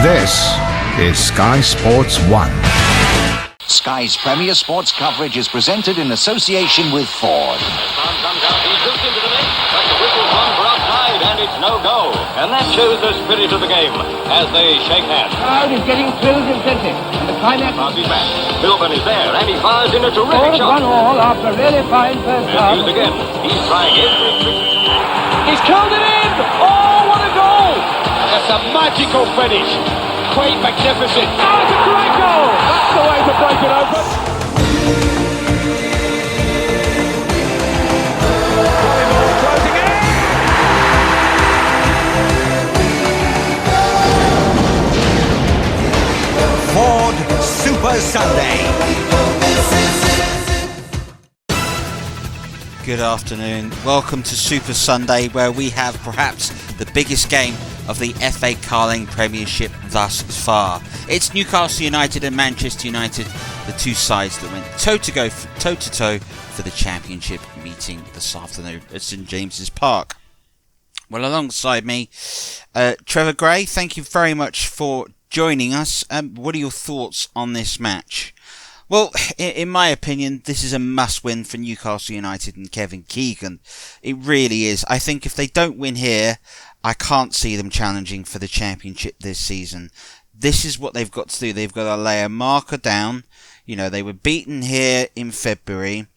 This is Sky Sports 1. Sky's premier sports coverage is presented in association with Ford. Comes out, he's looped into the net, but the whistle's gone for offside, and it's no go. And that shows the spirit of the game as they shake hands. The crowd is getting thrilled and plenty, and the climax... Passes back. Philbin is there, and he fires in a terrific All shot. 1-1 after a really fine first half. And used again. He's trying every trick. He's killed it in! Oh, what a goal! That's a magical finish. Quite magnificent. Oh, it's a great goal! That's the way to break it open. Closing in! Ford Super Sunday. Good afternoon. Welcome to Super Sunday, where we have perhaps the biggest game of the FA Carling Premiership thus far. It's Newcastle United and Manchester United, the two sides that went toe-to-toe for the Championship meeting this afternoon at St James's Park. Well, alongside me, Trevor Gray, thank you very much for joining us. What are your thoughts on this match? Well, in my opinion, this is a must-win for Newcastle United and Kevin Keegan. It really is. I think if they don't win here, I can't see them challenging for the Championship this season. This is what they've got to do. They've got to lay a marker down. You know, they were beaten here in February.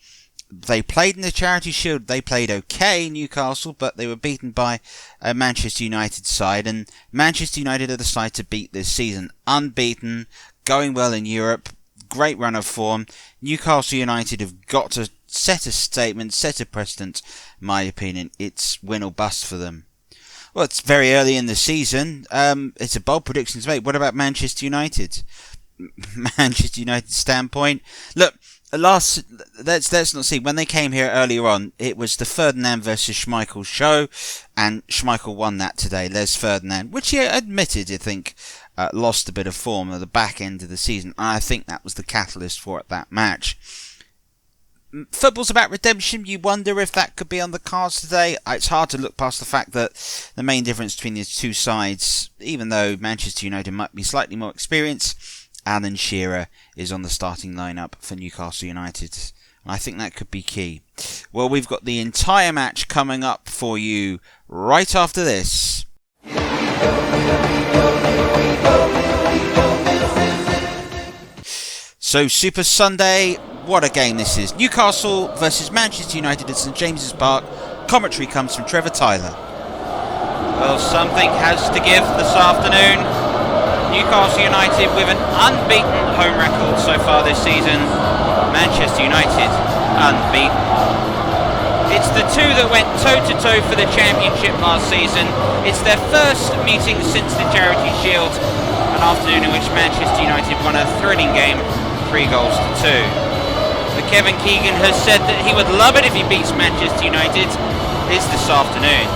They played in the Charity Shield. They played okay, Newcastle, but they were beaten by a Manchester United side. And Manchester United are the side to beat this season. Unbeaten, going well in Europe. Great run of form. Newcastle United have got to set a statement, set a precedent. In my opinion, it's win or bust for them. Well, it's very early in the season. It's a bold prediction to make. What about Manchester United? Manchester United's standpoint. Look, let's not see. When they came here earlier on, it was the Ferdinand versus Schmeichel show, and Schmeichel won that today. Les Ferdinand, which he admitted, I think, lost a bit of form at the back end of the season. And I think that was the catalyst for it, that match. Football's about redemption. You wonder if that could be on the cards today. It's hard to look past the fact that the main difference between these two sides, even though Manchester United might be slightly more experienced, Alan Shearer is on the starting lineup for Newcastle United. And I think that could be key. Well, we've got the entire match coming up for you right after this. So, Super Sunday, what a game this is. Newcastle versus Manchester United at St James's Park. Commentary comes from Trevor Tyler. Well, something has to give this afternoon. Newcastle United with an unbeaten home record so far this season. Manchester United unbeaten. It's the two that went toe-to-toe for the Championship last season. It's their first meeting since the Charity Shield, an afternoon in which Manchester United won a thrilling game, 3-2. But Kevin Keegan has said that he would love it if he beats Manchester United. It's this afternoon.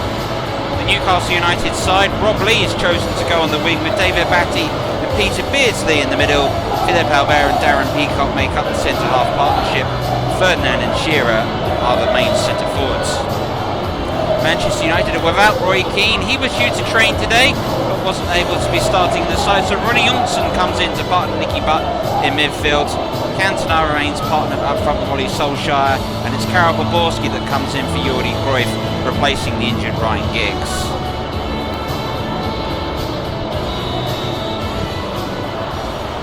The Newcastle United side, Rob Lee is chosen to go on the wing with David Batty and Peter Beardsley in the middle. Philip Albert and Darren Peacock make up the centre-half partnership. Ferdinand and Shearer are the main centre forwards. Manchester United are without Roy Keane. He was due to train today, but wasn't able to be starting the side. So Ronnie Johnson comes in to partner Nicky Butt in midfield. Cantona remains partnered up front with Ollie Solskjaer, and it's Karol Boborski that comes in for Jordi Cruyff, replacing the injured Ryan Giggs.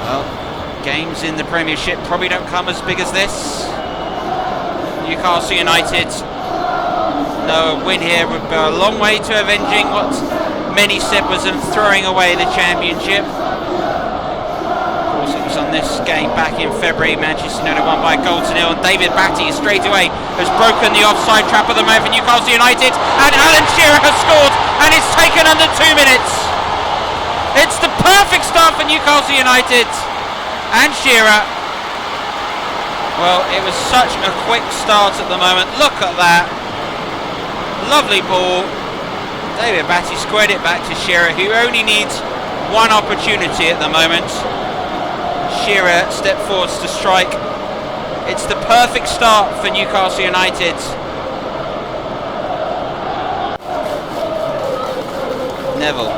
Well, games in the Premiership probably don't come as big as this. Newcastle United, no, a win here would go a long way to avenging what many said was them throwing away the Championship. Of course, it was on this game back in February. Manchester United won by a 0-0, and David Batty straight away has broken the offside trap of the moment for Newcastle United, and Alan Shearer has scored, and it's taken under 2 minutes. It's the perfect start for Newcastle United, and Shearer. Well, it was such a quick start at the moment. Look at that. Lovely ball. David Batty squared it back to Shearer, who only needs one opportunity at the moment. Shearer stepped forwards to strike. It's the perfect start for Newcastle United. Neville.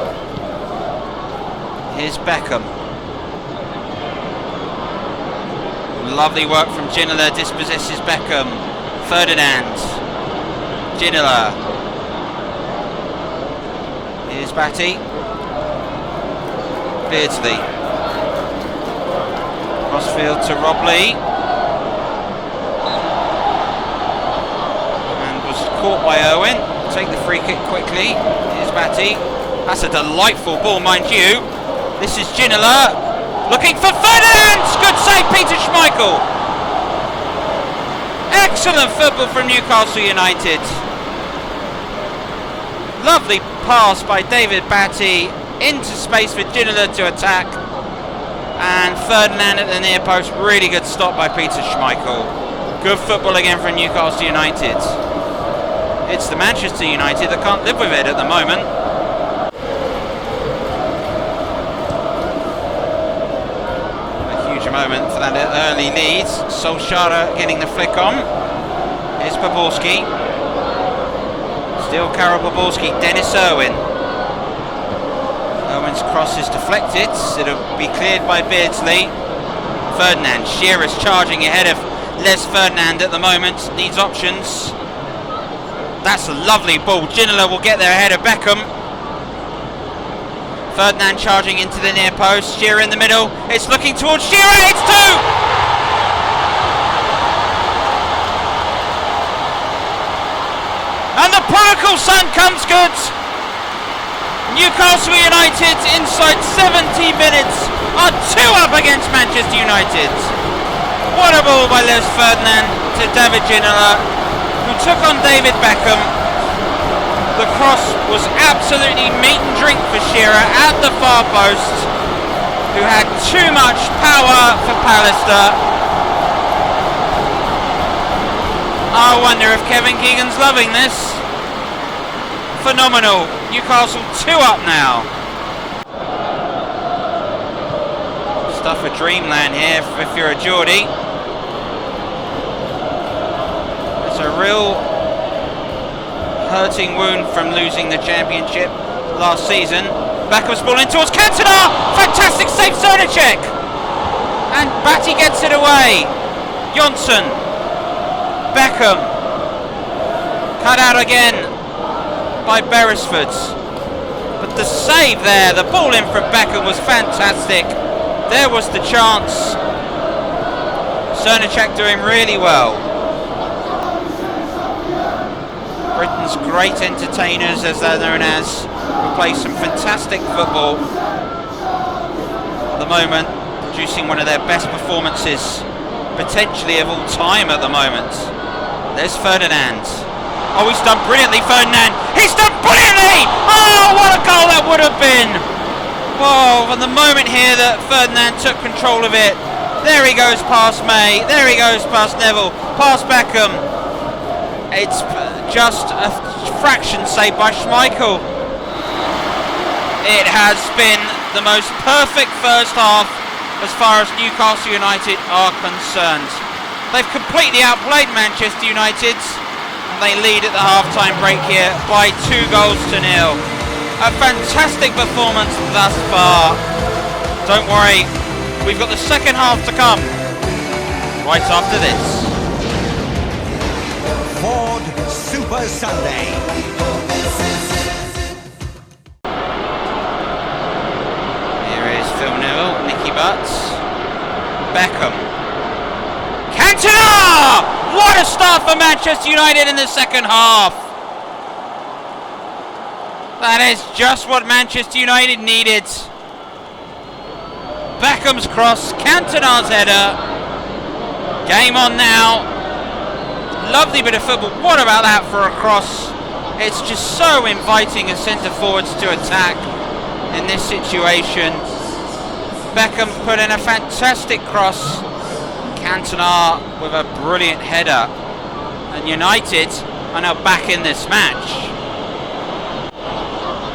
Here's Beckham. Lovely work from Ginola, dispossesses Beckham. Ferdinand. Ginola. Here's Batty. Beardsley. Crossfield to Robley. And was caught by Owen. Take the free kick quickly. Here's Batty. That's a delightful ball, mind you. This is Ginola. Looking for Ferdinand! Good save, Peter Schmeichel. Excellent football from Newcastle United. Lovely pass by David Batty into space for Ginola to attack. And Ferdinand at the near post. Really good stop by Peter Schmeichel. Good football again from Newcastle United. It's the Manchester United that can't live with it at the moment. Moment for that early lead. Solskjaer getting the flick on. Here's Baborski. Still Karol Baborski. Dennis Irwin. Irwin's cross is deflected. It'll be cleared by Beardsley. Ferdinand. Shearer's charging ahead of Les Ferdinand at the moment. Needs options. That's a lovely ball. Ginola will get there ahead of Beckham. Ferdinand charging into the near post. Shearer in the middle. It's looking towards Shearer. It's two! And the prodigal son comes good. Newcastle United inside 70 minutes are 2 up against Manchester United. What a ball by Les Ferdinand to David Ginola, who took on David Beckham. The cross was absolutely meat and drink for Shearer at the far post, who had too much power for Pallister. I wonder if Kevin Keegan's loving this. Phenomenal. Newcastle 2 up now. Stuff for dreamland here if you're a Geordie. It's a real hurting wound from losing the championship last season. Beckham's ball in towards Cantona. Fantastic save, Cernacek. And Batty gets it away. Johnson. Beckham. Cut out again by Beresford. But the save there, the ball in from Beckham was fantastic. There was the chance. Cernacek doing really well. Britain's great entertainers, as they're known as, who play some fantastic football at the moment, producing one of their best performances potentially of all time at the moment. There's Ferdinand. Oh, he's done brilliantly, Ferdinand. He's done brilliantly! Oh, what a goal that would have been! Oh, from the moment here that Ferdinand took control of it. There he goes past May. There he goes past Neville. Past Beckham. It's just a fraction saved by Schmeichel. It has been the most perfect first half as far as Newcastle United are concerned. They've completely outplayed Manchester United, and they lead at the half-time break here by 2-0. A fantastic performance thus far. Don't worry, we've got the second half to come right after this. Ford Super Sunday. Here is Phil Neville, Nicky Butts, Beckham, Cantona! What a start for Manchester United in the second half. That is just what Manchester United needed. Beckham's cross, Cantona's header. Game on now. Lovely bit of football. What about that for a cross? It's just so inviting as centre forwards to attack in this situation. Beckham's put in a fantastic cross. Cantona with a brilliant header. And United are now back in this match.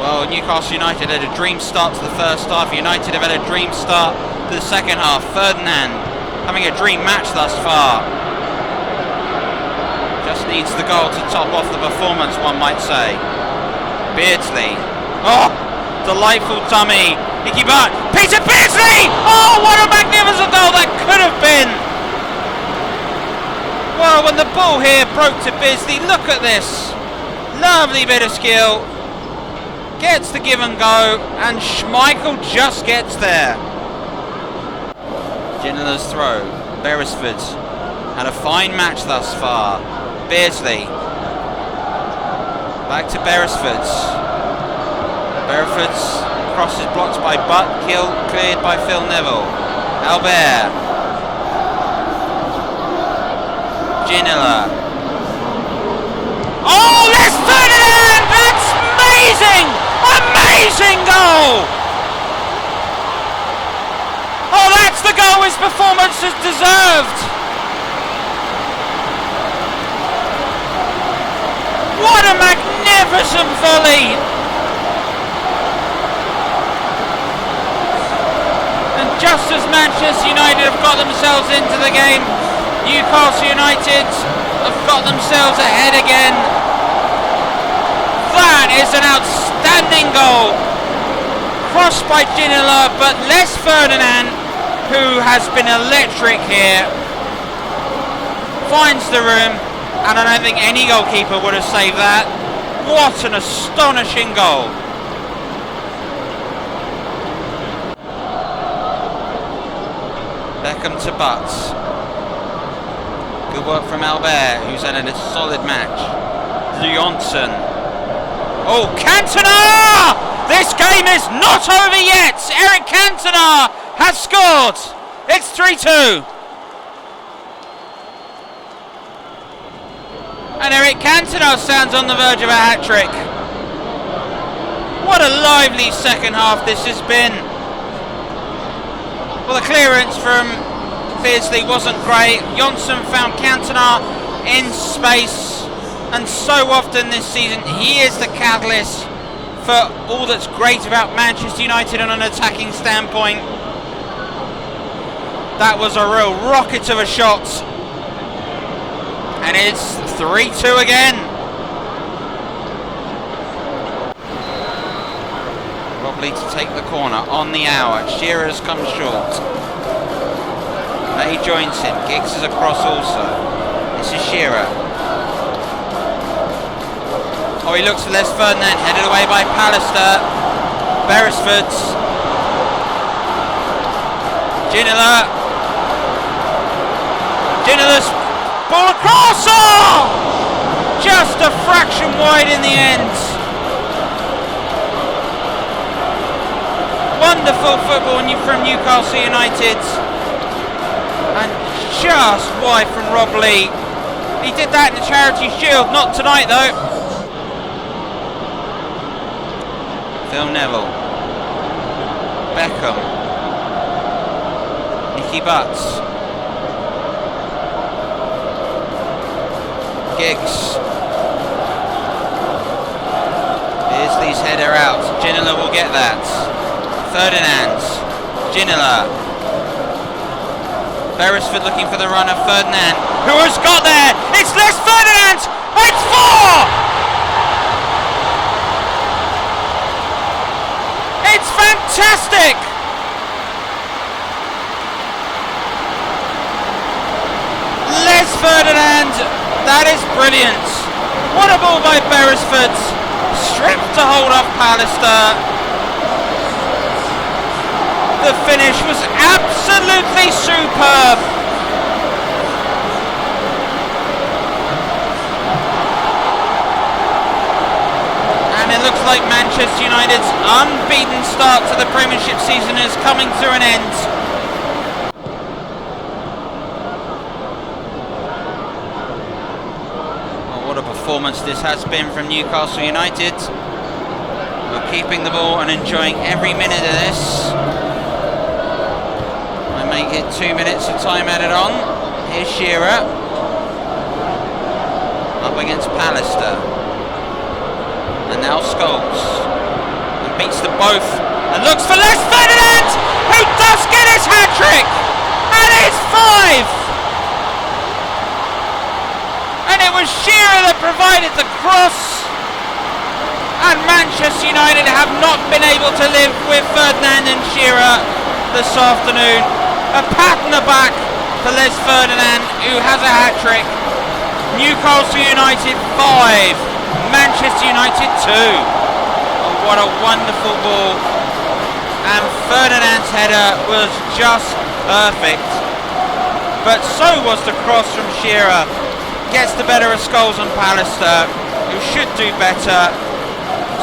Well, Newcastle United had a dream start to the first half. United have had a dream start to the second half. Ferdinand having a dream match thus far. Just needs the goal to top off the performance, one might say. Beardsley. Oh, delightful dummy Nicky Butt, Peter Beardsley! Oh, what a magnificent goal that could have been! Well, when the ball here broke to Beardsley, look at this. Lovely bit of skill. Gets the give and go, and Schmeichel just gets there. Ginila's throw. Beresford had a fine match thus far. Beardsley. Back to Beresford. Beresford crosses blocked by Butt, cleared by Phil Neville. Albert. Ginila. Oh, Les Ferdinand! That's amazing! Amazing goal! Oh, that's the goal his performance has deserved! What a magnificent volley! And just as Manchester United have got themselves into the game, Newcastle United have got themselves ahead again. That is an outstanding goal. Crossed by Ginila, but Les Ferdinand, who has been electric here, finds the room, and I don't think any goalkeeper would have saved that. What an astonishing goal. Beckham to Butts. Good work from Albert, who's had a solid match. Johnson. Oh, Cantona! This game is not over yet! Eric Cantona has scored! It's 3-2. And Eric Cantona stands on the verge of a hat-trick. What a lively second half this has been. Well, the clearance from Beardsley wasn't great. Johnson found Cantona in space, and so often this season he is the catalyst for all that's great about Manchester United on an attacking standpoint. That was a real rocket of a shot, and it's 3-2 again. Robley to take the corner on the hour. Shearer's come short. May joins him. Giggs is across also. This is Shearer. Oh, he looks at Les Ferdinand, headed away by Pallister. Beresford. Ginila. Ginila's ball across. Oh! Just a fraction wide in the end. Wonderful football from Newcastle United. And just wide from Robley. He did that in the Charity Shield, not tonight though. Phil Neville. Beckham. Nicky Butts. Giggs. Beardsley's header out. Ginila will get that. Ferdinand. Ginila. Beresford looking for the run of Ferdinand, who has got there. It's Les Ferdinand. It's 4. It's fantastic. Les Ferdinand. That is brilliant. What a ball by Beresford. Stripped to hold off Pallister. The finish was absolutely superb. And it looks like Manchester United's unbeaten start to the Premiership season is coming to an end. Oh, what a performance this has been from Newcastle United. We're keeping the ball and enjoying every minute of this. Make it 2 minutes of time added on. Here's Shearer. Up against Pallister. And now Scholes. And beats them both. And looks for Les Ferdinand, who does get his hat-trick. And it's 5. And it was Shearer that provided the cross. And Manchester United have not been able to live with Ferdinand and Shearer this afternoon. A pat on the back to Les Ferdinand, who has a hat-trick. Newcastle United 5, Manchester United 2. Oh, what a wonderful ball. And Ferdinand's header was just perfect. But so was the cross from Shearer. Gets the better of Scholes and Pallister, who should do better.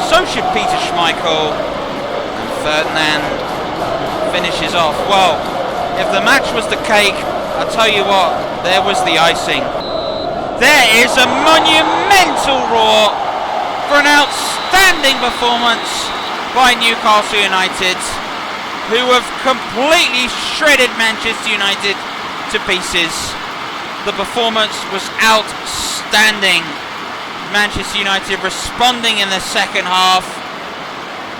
So should Peter Schmeichel. And Ferdinand finishes off. Well, if the match was the cake, I'll tell you what, there was the icing. There is a monumental roar for an outstanding performance by Newcastle United, who have completely shredded Manchester United to pieces. The performance was outstanding. Manchester United responding in the second half,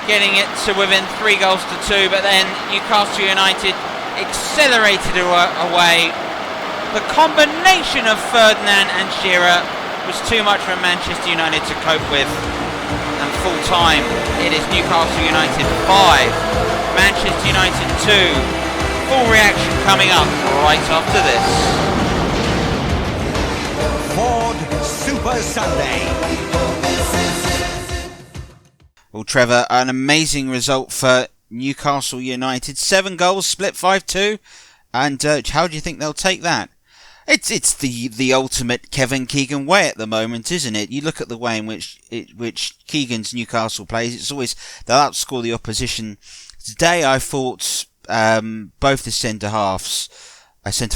getting it to within 3 goals to 2, but then Newcastle United accelerated away. The combination of Ferdinand and Shearer was too much for Manchester United to cope with. And full time, it is Newcastle United 5, Manchester United 2. Full reaction coming up right after this. Ford Super Sunday. Well, Trevor, an amazing result for Newcastle United. 7 goals, split 5-2. And how do you think they'll take that? It's the ultimate Kevin Keegan way at the moment, isn't it? You look at the way in which Keegan's Newcastle plays. It's always they'll outscore the opposition. Today, I thought both the centre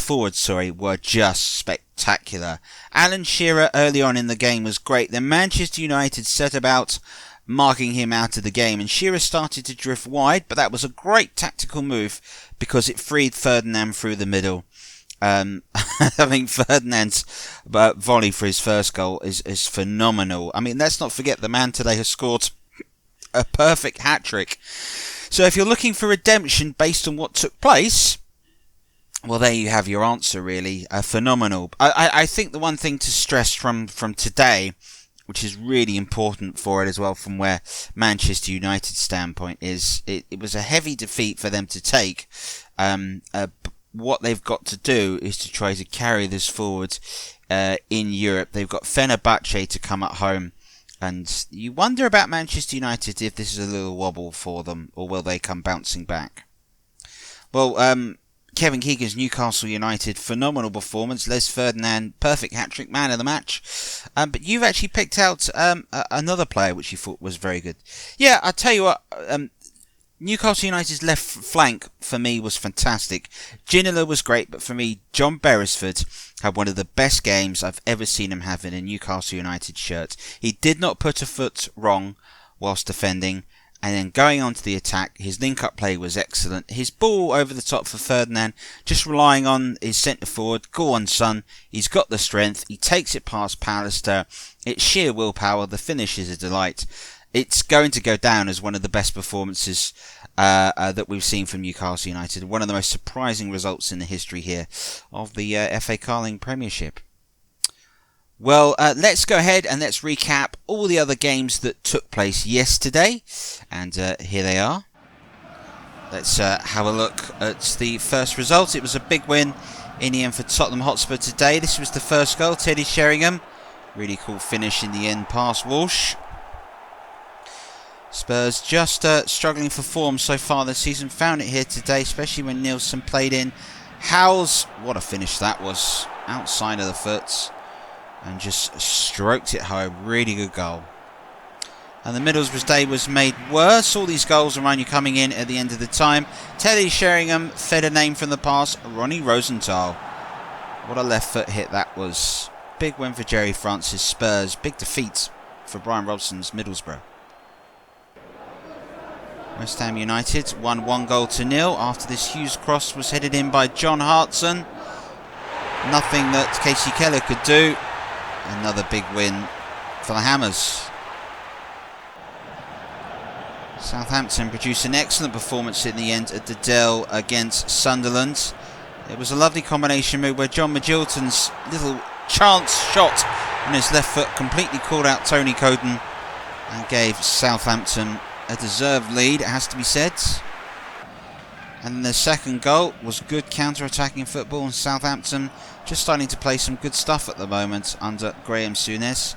forwards, were just spectacular. Alan Shearer early on in the game was great. Then Manchester United set about marking him out of the game, and Shearer started to drift wide, but that was a great tactical move because it freed Ferdinand through the middle. I think Ferdinand's volley for his first goal is phenomenal. I mean, let's not forget the man today has scored a perfect hat-trick. So if you're looking for redemption based on what took place, well, there you have your answer, really. Phenomenal. I think the one thing to stress from today, which is really important for it as well from where Manchester United's standpoint is, it was a heavy defeat for them to take. What they've got to do is to try to carry this forward in Europe. They've got Fenerbahce to come at home. And you wonder about Manchester United if this is a little wobble for them, or will they come bouncing back? Well, Kevin Keegan's Newcastle United, phenomenal performance. Les Ferdinand, perfect hat-trick, man of the match. But you've actually picked out another player which you thought was very good. Yeah, I'll tell you what, Newcastle United's left flank, for me, was fantastic. Ginola was great, but for me, John Beresford had one of the best games I've ever seen him have in a Newcastle United shirt. He did not put a foot wrong whilst defending, and then going on to the attack, his link-up play was excellent. His ball over the top for Ferdinand, just relying on his centre-forward. Go on, son. He's got the strength. He takes it past Pallister. It's sheer willpower. The finish is a delight. It's going to go down as one of the best performances that we've seen from Newcastle United. One of the most surprising results in the history here of the FA Carling Premiership. Well, let's go ahead and let's recap all the other games that took place yesterday. And here they are. Let's have a look at the first result. It was a big win in the end for Tottenham Hotspur today. This was the first goal, Teddy Sheringham. Really cool finish in the end past Walsh. Spurs just struggling for form so far this season. Found it here today, especially when Nielsen played in. Howes, what a finish that was. Outside of the foot. And just stroked it home. Really good goal. And the Middlesbrough day was made worse. All these goals around you coming in at the end of the time. Teddy Sheringham fed a name from the past. Ronnie Rosenthal. What a left foot hit that was. Big win for Jerry Francis. Spurs. Big defeat for Brian Robson's Middlesbrough. West Ham United won 1-0 after this Hughes cross was headed in by John Hartson. Nothing that Casey Keller could do. Another big win for the Hammers. Southampton produced an excellent performance in the end at the Dell against Sunderland. It was a lovely combination move where John McGilton's little chance shot on his left foot completely called out Tony Coden. and gave Southampton a deserved lead, it has to be said. And the second goal was good counter-attacking football, and Southampton just starting to play some good stuff at the moment under Graham Souness.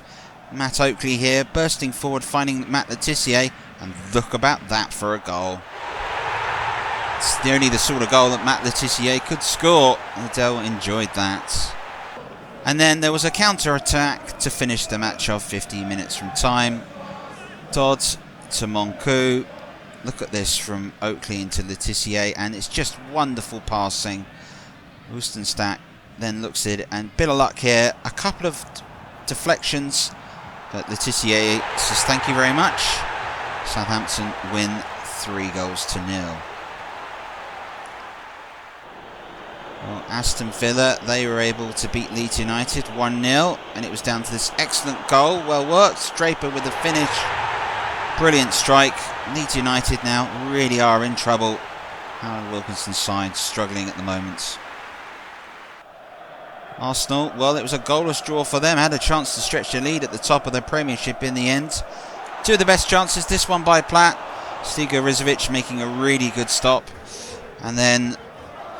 Matt Oakley here, bursting forward, finding Matt Le Tissier, and look about that for a goal. It's only the sort of goal that Matt Le Tissier could score. Adele enjoyed that. And then there was a counter-attack to finish the match off 15 minutes from time. Dodd to Moncu. Look at this from Oakley into Le Tissier, and it's just wonderful passing. Woestenstack then looks at it, and bit of luck here. A couple of deflections, but Le Tissier says thank you very much. Southampton win 3-0. Well, Aston Villa, they were able to beat Leeds United 1-0, and it was down to this excellent goal. Well worked. Draper with the finish. Brilliant strike. Leeds United now really are in trouble. Howard Wilkinson's side struggling at the moment. Arsenal, well, it was a goalless draw for them. Had a chance to stretch the lead at the top of the Premiership in the end. Two of the best chances, this one by Platt. Stigo Rizovic making a really good stop. And then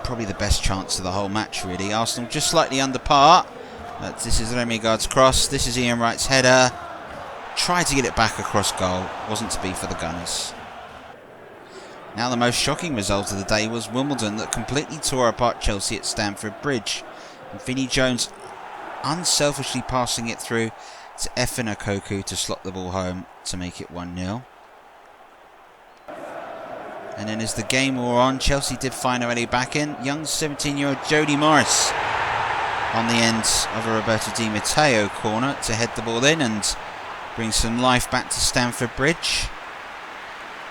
probably the best chance of the whole match, really. Arsenal just slightly under par. But this is Remy Gard's cross. This is Ian Wright's header. Tried to get it back across goal. Wasn't to be for the Gunners. Now the most shocking result of the day was Wimbledon, that completely tore apart Chelsea at Stamford Bridge. And Vinnie Jones unselfishly passing it through to Efin Okoku to slot the ball home to make it 1-0. And then as the game wore on, Chelsea did find a way back in. Young 17-year-old Jody Morris on the end of a Roberto Di Matteo corner to head the ball in and bring some life back to Stamford Bridge.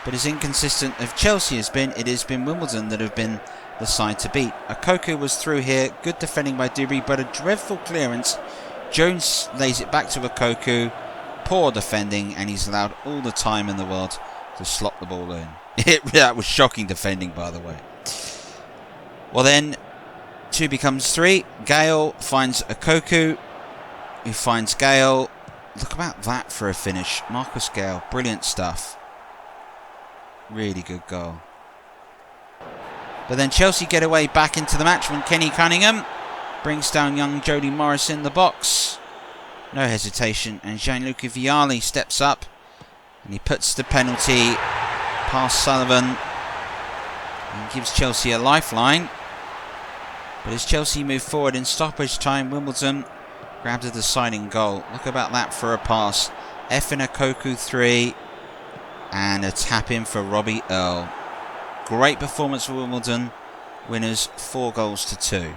But as inconsistent as Chelsea has been, it has been Wimbledon that have been the side to beat. Okoku was through here, good defending by Dubry, but a dreadful clearance. Jones lays it back to Okoku, poor defending, and he's allowed all the time in the world to slot the ball in. That was shocking defending, by the way. Well then, 2 becomes 3. Gale finds Okoku, who finds Gale. Look about that for a finish. Marcus Gale, brilliant stuff. Really good goal. But then Chelsea get away back into the match when Kenny Cunningham brings down young Jody Morris in the box. No hesitation, and Gianluca Vialli steps up and he puts the penalty past Sullivan and gives Chelsea a lifeline. But as Chelsea move forward in stoppage time, Wimbledon grabbed a deciding goal. Look about that for a pass. Efin Okoku 3 and a tap in for Robbie Earle. Great performance for Wimbledon. Winners 4-2.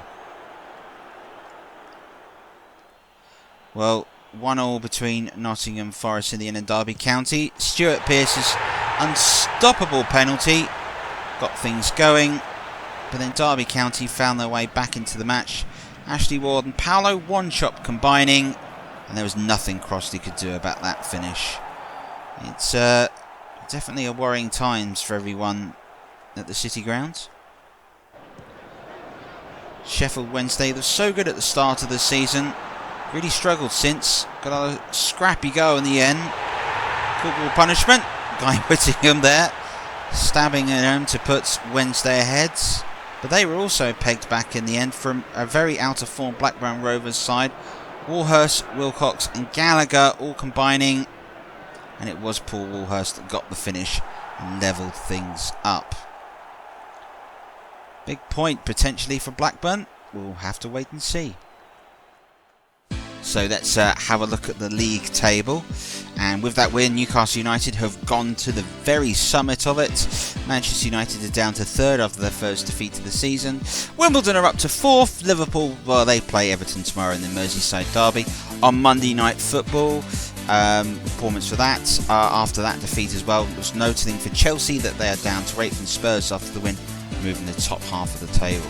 Well, 1-1 between Nottingham Forest in the end and Derby County. Stuart Pearce's unstoppable penalty got things going, but then Derby County found their way back into the match. Ashley Ward and Paolo Wanchop combining, and there was nothing Crossley could do about that finish. It's definitely a worrying times for everyone at the City Ground. Sheffield Wednesday, they're so good at the start of the season, really struggled since. Got a scrappy go in the end. Football punishment. Guy Whittingham there, stabbing at home to put Wednesday ahead. But they were also pegged back in the end from a very out of form Blackburn Rovers side. Walhurst, Wilcox and Gallagher all combining, and it was Paul Walhurst that got the finish and levelled things up. Big point potentially for Blackburn. We'll have to wait and see. So let's have a look at the league table. And with that win, Newcastle United have gone to the very summit of it. Manchester United are down to 3rd after their first defeat of the season. Wimbledon are up to 4th. Liverpool, well, they play Everton tomorrow in the Merseyside derby on Monday Night Football. Performance for that after that defeat as well. It was noting for Chelsea that they are down to 8th, and Spurs after the win moving the top half of the table.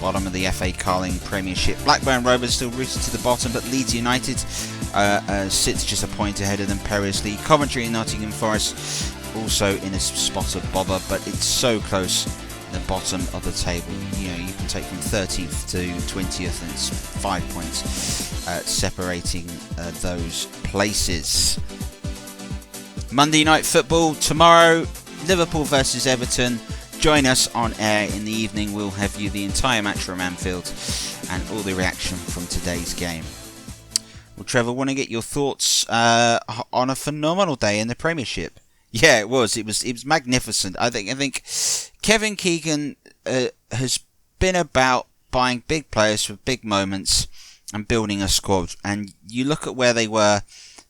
Bottom of the FA Carling Premiership. Blackburn Rovers still rooted to the bottom, but Leeds United sits just a point ahead of them perilously. Coventry and Nottingham Forest also in a spot of bother, but it's so close the bottom of the table. You know, you can take from 13th to 20th, and it's 5 points separating those places. Monday Night Football tomorrow, Liverpool versus Everton. Join us on air in the evening. We'll have you the entire match from Anfield and all the reaction from today's game. Well, Trevor, want to get your thoughts on a phenomenal day in the Premiership. Yeah, it was. It was magnificent. I think Kevin Keegan has been about buying big players for big moments and building a squad. And you look at where they were,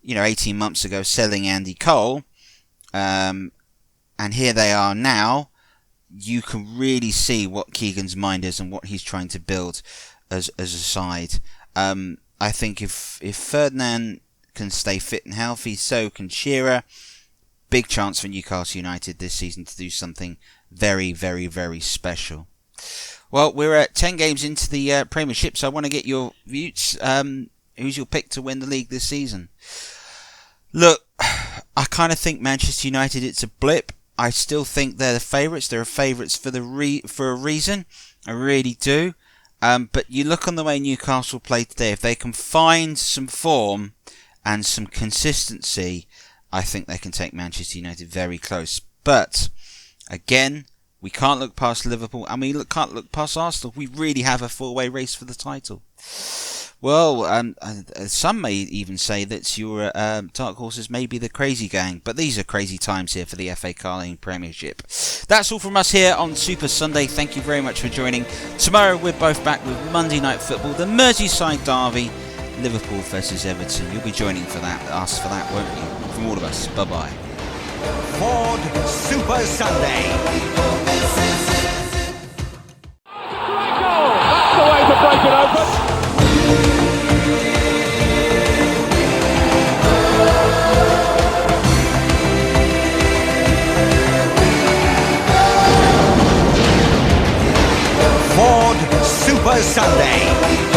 18 months ago, selling Andy Cole, and here they are now. You can really see what Keegan's mind is and what he's trying to build as a side. I think if Ferdinand can stay fit and healthy, so can Shearer. Big chance for Newcastle United this season to do something very, very, very special. Well, we're 10 games into the Premiership, so I want to get your views. Who's your pick to win the league this season? Look, I kind of think Manchester United, it's a blip. I still think they're the favourites. They're favourites for a reason. I really do. But you look on the way Newcastle played today, if they can find some form and some consistency, I think they can take Manchester United very close. But, again, we can't look past Liverpool and we can't look past Arsenal. We really have a four-way race for the title. Well, some may even say that your dark horses may be the crazy gang, but these are crazy times here for the FA Carling Premiership. That's all from us here on Super Sunday. Thank you very much for joining. Tomorrow we're both back with Monday Night Football, the Merseyside derby, Liverpool versus Everton. You'll be joining us for that, won't you? From all of us, bye-bye. Ford Super Sunday. That's the way to break it open. Ford Super Sunday.